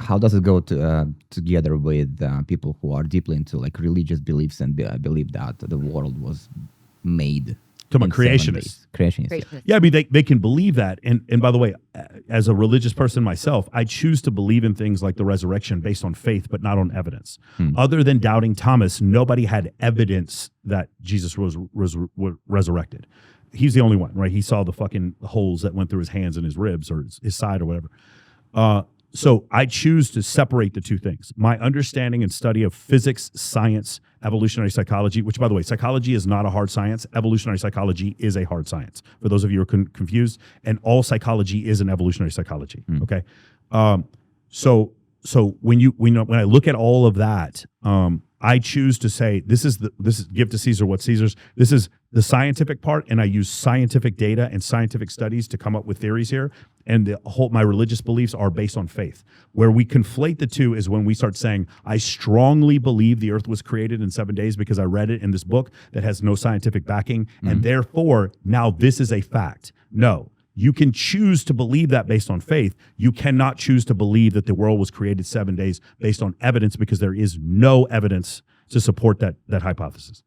how does it go together with people who are deeply into like religious beliefs and believe that the world was made Come on, in 7 creationists. days? Creationists. Creationists. Yeah, I mean, they can believe that. And by the way, as a religious person myself, I choose to believe in things like the resurrection based on faith, but not on evidence. Other than doubting Thomas, nobody had evidence that Jesus was resurrected. He's the only one, right? He saw the fucking holes that went through his hands and his ribs or his side or whatever. So I choose to separate the two things. My understanding and study of physics, science, evolutionary psychology, which, by the way, psychology is not a hard science. Evolutionary psychology is a hard science. For those of you who are confused, and all psychology is an evolutionary psychology. Okay, so when I look at all of that, I choose to say this is give to Caesar what's Caesar's. This is the scientific part, and I use scientific data and scientific studies to come up with theories here. And my religious beliefs are based on faith. Where we conflate the two is when we start saying, I strongly believe the earth was created in 7 days because I read it in this book that has no scientific backing, and therefore now this is a fact. No. You can choose to believe that based on faith. You cannot choose to believe that the world was created 7 days based on evidence, because there is no evidence to support that hypothesis.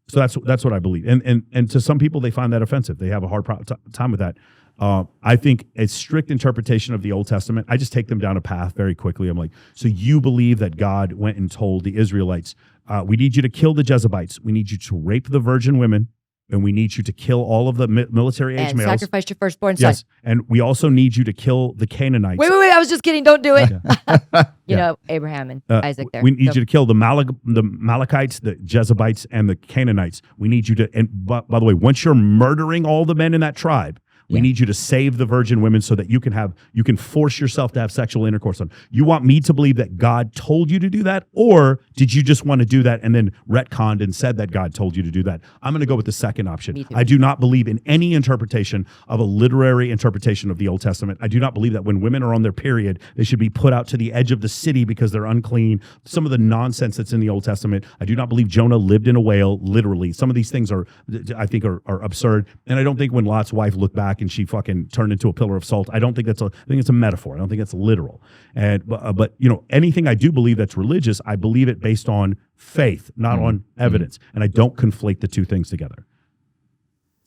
So that's what I believe. And to some people, they find that offensive. They have a hard time with that. I think a strict interpretation of the Old Testament, I just take them down a path very quickly. I'm like, so you believe that God went and told the Israelites, we need you to kill the Jezebites. We need you to rape the virgin women. And we need you to kill all of the military age And males. sacrifice your firstborn son. Yes, and we also need you to kill the Canaanites. Wait, I was just kidding. Don't do it. You know, Abraham and Isaac there. We need you to kill the Malachites, the Jezebites, and the Canaanites. We need you to, and by the way, once you're murdering all the men in that tribe, we need you to save the virgin women so that you can force yourself to have sexual intercourse on. You want me to believe that God told you to do that, or did you just want to do that and then retconned and said that God told you to do that? I'm going to go with the second option. Me too. I do not believe in any interpretation of a literary interpretation of the Old Testament. I do not believe that when women are on their period, they should be put out to the edge of the city because they're unclean. Some of the nonsense that's in the Old Testament. I do not believe Jonah lived in a whale, literally. Some of these things I think are absurd. And I don't think when Lot's wife looked back and she fucking turned into a pillar of salt, I think it's a metaphor. I don't think it's literal. And but you know, anything I do believe that's religious, I believe it based on faith, not on evidence. And I don't conflate the two things together.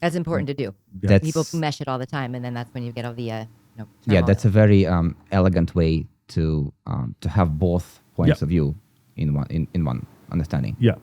That's important to do. That's, People mesh it all the time, and then that's when you get all the yeah, turmoil. that's a very elegant way to have both points of view in one understanding. Yeah.